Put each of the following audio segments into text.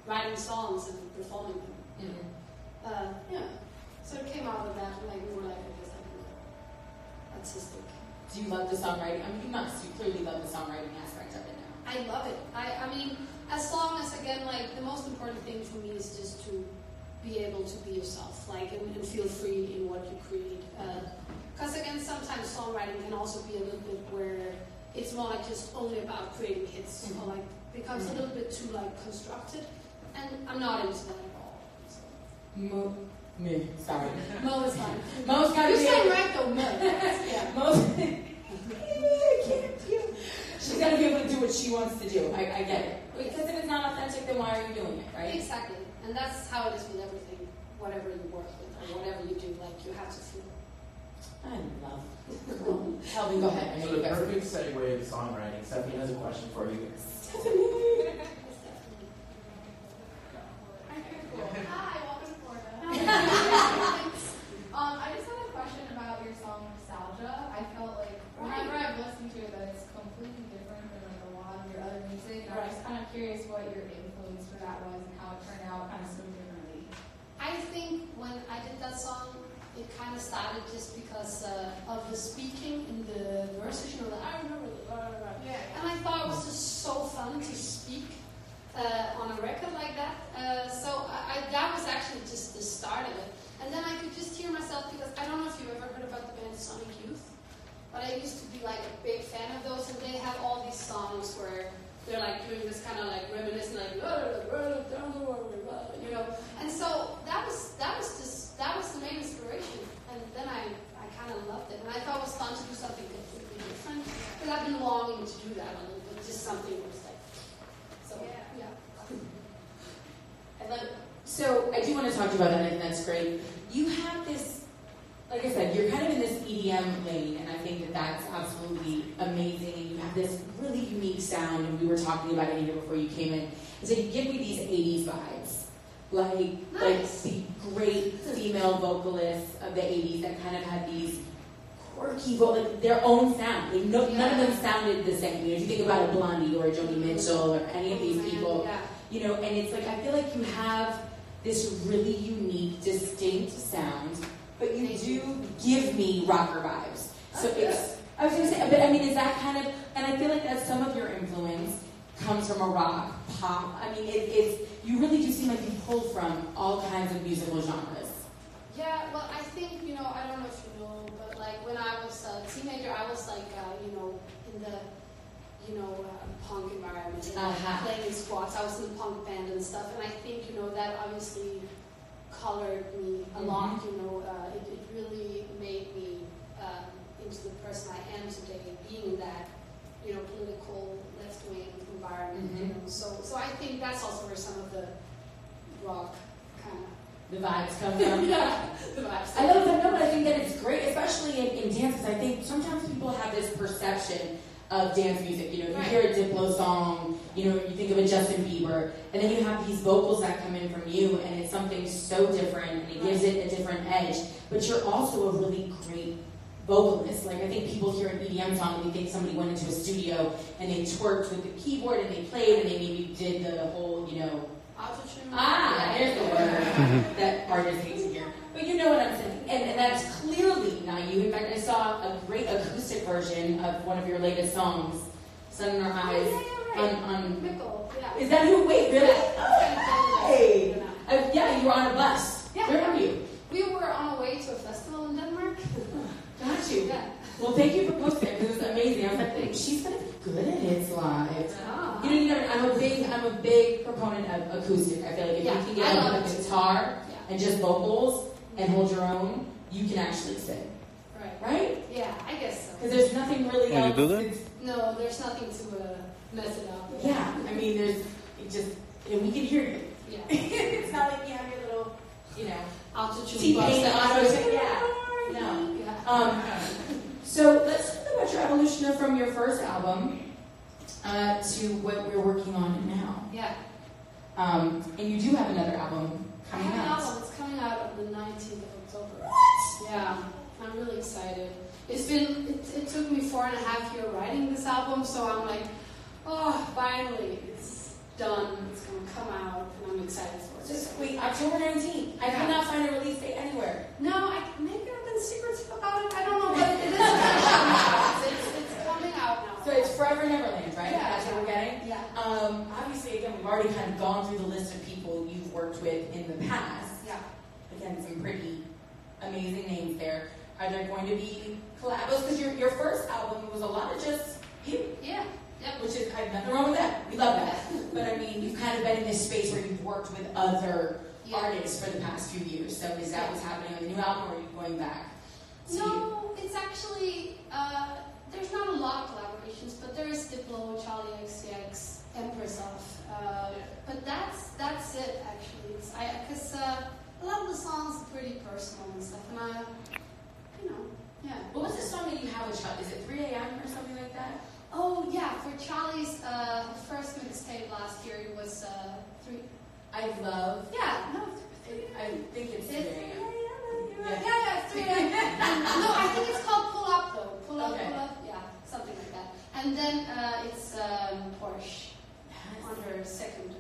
writing songs and performing them. So it came out of that, more like, I guess, artistic. Do you love the songwriting? I mean, you must. You clearly love the songwriting aspect of it now. I love it. I mean, as long as, again, the most important thing for me is just to be able to be yourself, and feel free in what you create. Because, again, sometimes songwriting can also be a little bit where it's more just only about creating hits, or becomes a little bit too constructed, and I'm not into that at all. So. Sorry. Mo is fine. Mo's got to You be say right though, Mo. Yeah. Mo's. She's got to be able to do what she wants to do. I get it. Because if it's not authentic, then why are you doing it, right? Exactly. And that's how it is with everything. Whatever you work with or whatever you do, you have to feel. I love it. Help me, go ahead. So the perfect segue to songwriting. Stephanie has a question for you. Stephanie! Hi, welcome to Florida. I just had a question about your song Nostalgia. I felt like whenever I've listened to it that it's completely different than a lot of your other music. And I'm just kind of curious what your influence for that was and how it turned out kind of so differently. I think when I did that song, it kind of started just because of the speaking in the verses, I remember the blah, blah, blah. Yeah. And I thought it was just so fun to speak on a record like that. So that was actually just the start of it. And then I could just hear myself, because I don't know if you've ever heard about the band Sonic Youth, but I used to be a big fan of those, and they have all these songs where they're doing this kind of reminiscent, and so that was the main inspiration, and then I kind of loved it, and I thought it was fun to do something completely different, because I've been longing to do that a little bit, just something that was so yeah. I love it. So I do want to talk to you about that, and that's great. You have this, like I said, you're kind of in this EDM lane, and I think that that's absolutely amazing, and you have this really unique sound, and we were talking about it even before you came in. And so you give me these 80s vibes, like the great female vocalists of the 80s that kind of had these quirky, their own sound. None of them sounded the same. If you think about a Blondie or a Joni Mitchell or any of these people, and it's I feel like you have this really unique, distinct sound, but you do give me rocker vibes. So I was going to say, but I mean, is that kind of, and I feel like that some of your influence comes from a rock, pop. I mean, you really do seem like you pull from all kinds of musical genres. Yeah, well, I think, I don't know if you know, but when I was a teenager, I was in the, punk environment, playing in squats. I was in a punk band and stuff, and I think, that obviously colored me a lot, it really made me into the person I am today, being in that, political left-wing environment, So I think that's also where some of the rock kind of the vibes come from. Yeah, the vibes. I love that, but I think that it's great, especially in dance, because I think sometimes people have this perception of dance music. You hear a Diplo song, you think of a Justin Bieber, and then you have these vocals that come in from you, and it's something so different, and it gives it a different edge. But you're also a really great vocalist. I think people hear an EDM song and they think somebody went into a studio and they twerked with the keyboard and they played and they maybe did the whole, Auto-tune. There's the word that artists hate to hear. But you know what I'm saying. And that's clearly not you. In fact, I saw a great acoustic version of one of your latest songs, Sun in Our Eyes. Mickle, yeah. Is that who? Wait, really? Hey! Yeah, you were on a bus. Yeah. Where were you? We were on our way to a festival in Denmark. Got you. Yeah. Well, thank you for posting it, because it was amazing. I was like, she's gonna be good at hits live. I'm a big proponent of acoustic. I feel like if you can get on a guitar and just vocals and hold your own, you can actually sing. Right? Yeah, I guess so. Because there's nothing really else. You do that? No, there's nothing to mess it up. Yeah, I mean, and we can hear you. Yeah. It's not like you have your little, Auto-tune. T-Pain auto-tune. Yeah. No. So let's talk about your evolution from your first album to what we're working on now. Yeah. And you do have another album coming out. I have an album. It's coming out on the 19th of October. What? Yeah. I'm really excited. It took me 4.5 years writing this album, so I'm like, oh, finally, it's done. It's going to come October 19th. I could not find a release date anywhere. No, maybe I've been secretive about it. I don't know, but it is coming out. It's coming out now. So it's Forever Neverland, right? Yeah. That's what we're getting? Yeah. Obviously, again, we've already kind of gone through the list of people you've worked with in the past. Yeah. Again, some pretty amazing names there. Are there going to be collabos? Because your first album was a lot of just you. Yeah. Yep. Which is, I have nothing wrong with that. We love that. But I mean, you've kind of been in this space where you've worked with other artists for the past few years. So is that what's happening on the new album, or are you going back? No, it's actually, there's not a lot of collaborations, but there is Diplo, Charlie XCX, Empress of. But that's it, actually. Because a lot of the songs are pretty personal and stuff, and yeah. What was the song that you have with Charlie? Is it 3 a.m. or something like that? Oh, yeah, for Charlie's first mixtape last year, it was 3. I love. Yeah, no, I think it's 3 a.m. Yeah, 3 a.m. No, I think it's called Pull Up, though. Pull Up, Okay. Pull Up, yeah, something like that. And then it's Porsche on her second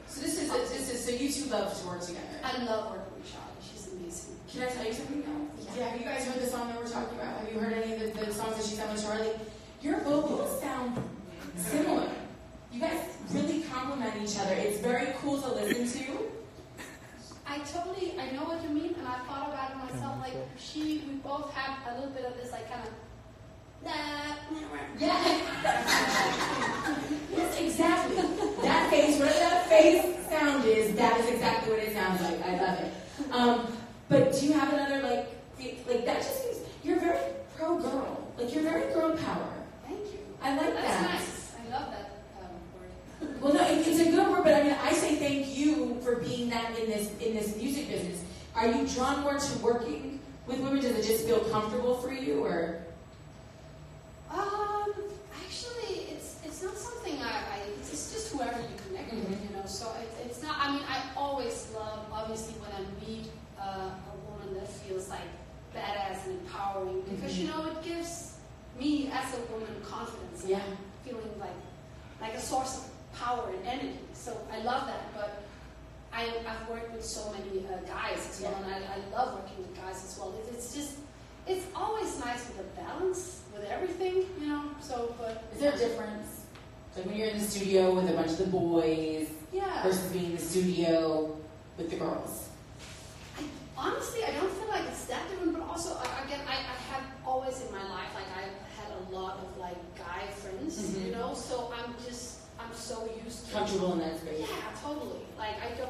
mixtape. So you two love to work together. I love working with Charlie. She's amazing. Can I tell you something now? Yeah. Have you guys heard the song that we're talking about? Have you heard any of the songs that she's done with Charlie? Your vocals sound similar. You guys really complement each other. It's very cool to listen to. I know what you mean, and I thought about it myself. Like, we both have a little bit of this, like, kind of, Yeah. Yes, exactly. That face, whatever that face sound is, that is exactly what it sounds like. I love it. But do you have another, like that just seems, you're very pro-girl. Like, you're very girl power. Thank you. I like That's that. nice. I love that word. Well, no, it's a good word, but I mean, I say thank you for being that in this music business. Are you drawn more to working with women? Does it just feel comfortable for you, or? Actually, it's not something it's just whoever you connect with, you know. So it's not. I mean, I always love, obviously, when I meet a woman that feels like badass and empowering, because you know it gives me as a woman confidence. Yeah. Feeling like a source of power and energy. So I love that, but I've worked with so many guys as well, and I love working with guys as well. It's always nice with a balance with everything, you know. So, but Is there a difference? Like when you're in the studio with a bunch of the boys versus being in the studio with the girls? Honestly, I don't feel like it's that different, but also, again, I have always in my life, like, I had a lot of, like, guy friends, you know, so I'm so used to Comfortable in that space. Yeah, totally. Like, I feel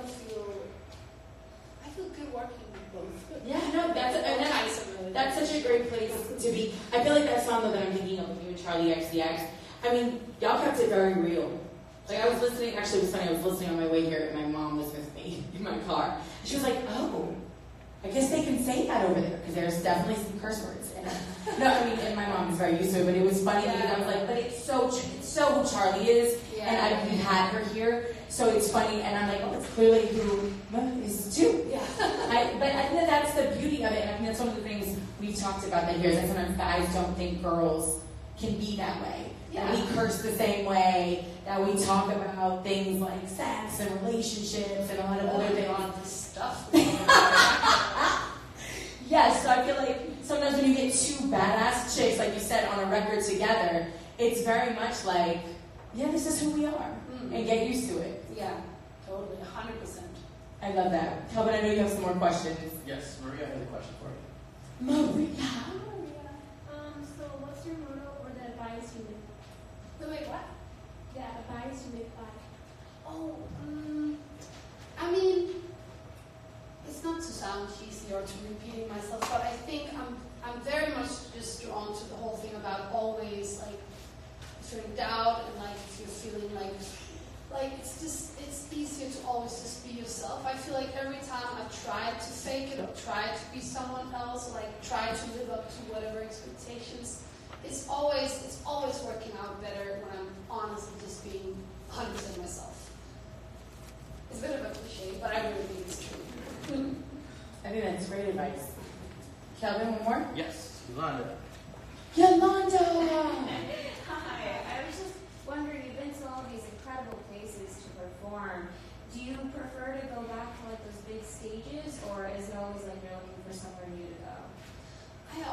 good working with both. Yeah, no, that's such a great place to be. I feel like that song that I'm thinking of with you and Charlie XCX, I mean, y'all kept it very real. Like, I was listening, actually it was funny, I was listening on my way here, and my mom was with me in my car. She was like, oh, I guess they can say that over there, because there's definitely some curse words. And, no, I mean, and my mom is very used to it, but it was funny because I was like, but it's so who Charlie is, and we had her here, so it's funny, and I'm like, oh, it's clearly who is too. Yeah. But I think that's the beauty of it, and I think that's one of the things we've talked about that here, is that sometimes guys don't think girls can be that way. That we curse the same way, that we talk about things like sex and relationships and a lot of other things. Stuff. Yes, so I feel like sometimes when you get two badass chicks, like you said, on a record together, it's very much like, yeah, this is who we are, and get used to it. Yeah, totally, 100%. I love that. Kelvin, I know you have some more questions. Yes, Maria has a question for you. Maria. Hi, Maria. So what's your motto or the advice you live by? Wait, what? The advice you live by. Oh, I mean, it's not to sound cheesy or to repeating myself, but I think I'm very much just drawn to the whole thing about always, like, if you're in doubt and, like, if you're feeling like it's easier to always just be yourself. I feel like every time I've tried to fake it or tried to be someone else, like, tried to live up to whatever expectations, it's always working out better when I'm honestly just being 100% myself. It's a bit of a cliche, but I really think it's true. I think that's great advice. Kelvin, one more? Yes, Yolanda. Yolanda! Hi, I was just wondering, you've been to all these incredible places to perform. do you prefer to go back to like those big stages, or is it always like you're looking for somewhere new to go? I've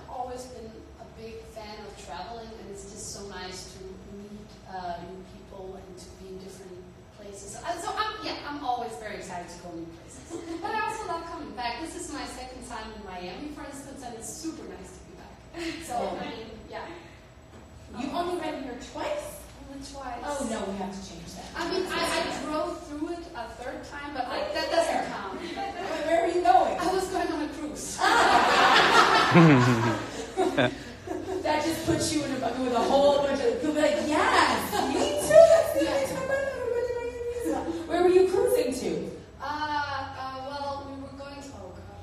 always been a big fan of traveling, and it's just so nice to meet new people and to be in different places. I'm always very excited to go new places. But I also love coming back. This is my second time in Miami, for instance, and it's super nice to be back. So, yeah. You've only been here twice? Only twice. Oh, no, we have to change that. I drove through it a third time, but that doesn't count. Where are you going? I was going on a cruise. That just puts you in a bucket with a whole bunch of people. Be like, yes, me too. That's the next one. Where were you cruising to? Well, we were going to,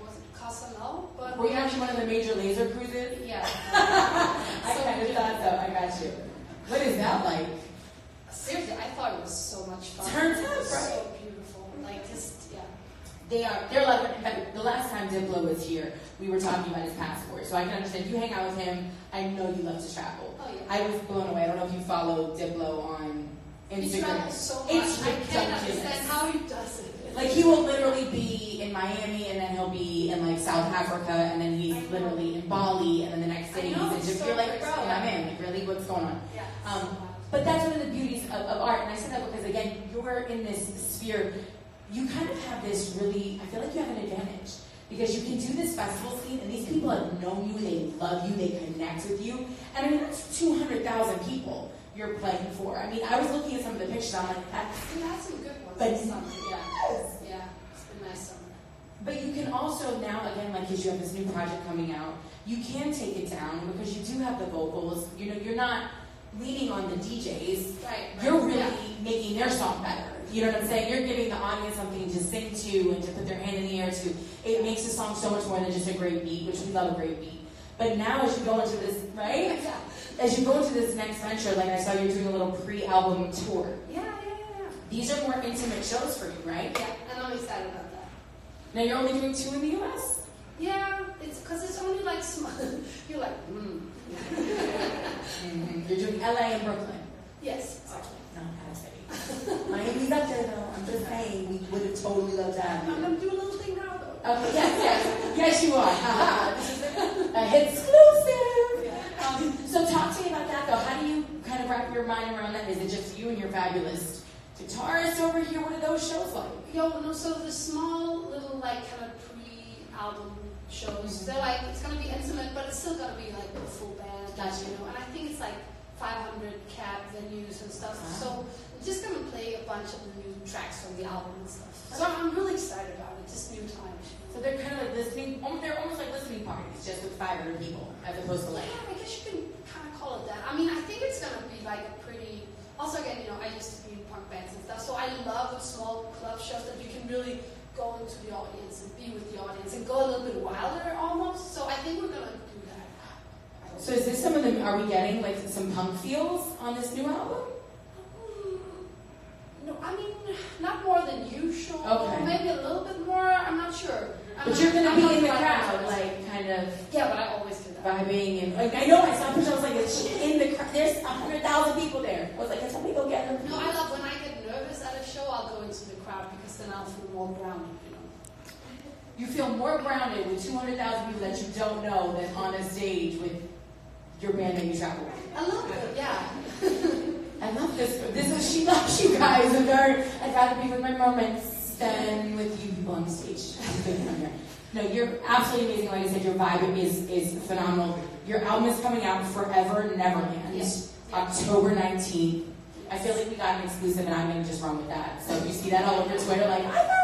was it Cozumel? But were you actually one of the major laser cruises? Yeah. I kind of thought so. I got you. What is that like? Seriously, I thought it was so much fun. Turns out, it was right? So beautiful. Yeah. They're like, in fact, the last time Diplo was here, we were talking about his passport. So I can understand, you hang out with him, I know you love to travel. Oh, yeah. I was blown away. I don't know if you follow Diplo on Instagram. He travels so much. It's I can't ridiculous. understand how he does it. Like, he will literally be in Miami, and then he'll be in, like, South Africa, and then he's literally in Bali, and then the next day he's in Japan. So You're like, bro, crazy. my man, like, really, what's going on? Yeah. But that's one of the beauties of art, and I said that because, again, you're in this sphere. You kind of have this really, I feel like you have an advantage, because you can do this festival scene, and these people have known you, they love you, they connect with you, and I mean, that's 200,000 people you're playing for. I mean, I was looking at some of the pictures, I'm like, that's... We had some good ones But this summer. yes! Yeah, it's been a nice summer. But you can also now, again, like, because you have this new project coming out, you can take it down, because you do have the vocals, you know, you're not leaning on the DJs, Right. you're really making their song better. You know what I'm saying? You're giving the audience something to sing to and to put their hand in the air to. It makes the song so much more than just a great beat, which we love a great beat. But now as you go into this, right? Yeah. As you go into this next venture, like I saw you're doing a little pre-album tour. Yeah. These are more intimate shows for you, right? Yeah, and I'm excited about that. Now you're only doing 2 in the US? Yeah, it's because it's only like small. You're like, You're doing LA and Brooklyn. Yes, exactly. No, that's Miami's up there though. I'm just saying, we would have totally loved to have you. I'm going to do a little thing now, though. Okay, yes, you are. This is a exclusive. So talk to me about that, though. How do you kind of wrap your mind around that? Is it just you and your fabulous guitarist over here? What are those shows like? So the small little, like, kind of pre-album shows, they're like, it's going to be intimate, but it's still going to be, like, a full band, Gotcha. you know, and I think it's, like, 500 cap venues and stuff, so I'm just going to play a bunch of the new tracks from the album and stuff. So I'm really excited about it, just new times. So they're kind of like listening, they're almost like listening parties, just with 500 people, as opposed to like... Yeah, I guess you can kind of call it that. I mean, I think it's going to be like a pretty... Also, again, you know, I used to be in punk bands and stuff, so I love small club shows that you can really go into the audience and be with the audience and go a little bit wilder almost. So I think we're going to do that. So is this some of them, are we getting like some punk feels on this new album? No, I mean, not more than usual. Okay. Maybe a little bit more, I'm not sure. But you're going to be in the crowd, like, kind of... Yeah, but I always do that. Vibing and... Like, I know, I saw a picture, I was like, is she in the crowd? There's 100,000 people there. I was like, can somebody go get her? No, I love when I get nervous at a show, I'll go into the crowd because then I'll feel more grounded, you know. You feel more grounded with 200,000 people that you don't know than on a stage with your band that you travel with. A little bit, yeah. I love this. This is, she loves you guys. I'd rather be with my moments than with you people on the stage. No, you're absolutely amazing. Like I said, your vibe is phenomenal. Your album is coming out, Forever Neverland, Yes. October 19th. I feel like we got an exclusive, and I'm going to just run with that. So if you see that all over Twitter, like, I found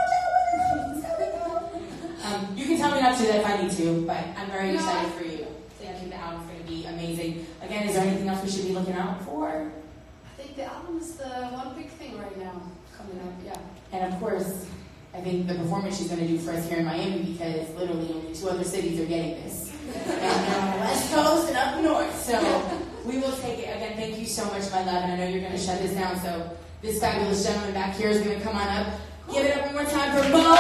you, you can tell me not to do that if I need to, but I'm very excited for you. I think the album's going to be amazing. Again, is there anything else we should be looking out for? I think the album is the one big thing right now coming up, yeah. And of course, I think the performance she's going to do for us here in Miami, because literally only 2 other cities are getting this. And they're on the West Coast and up north. So we will take it. Again, thank you so much, my love. And I know you're going to shut this down. So this fabulous gentleman back here is going to come on up. Give it up one more time for Mo.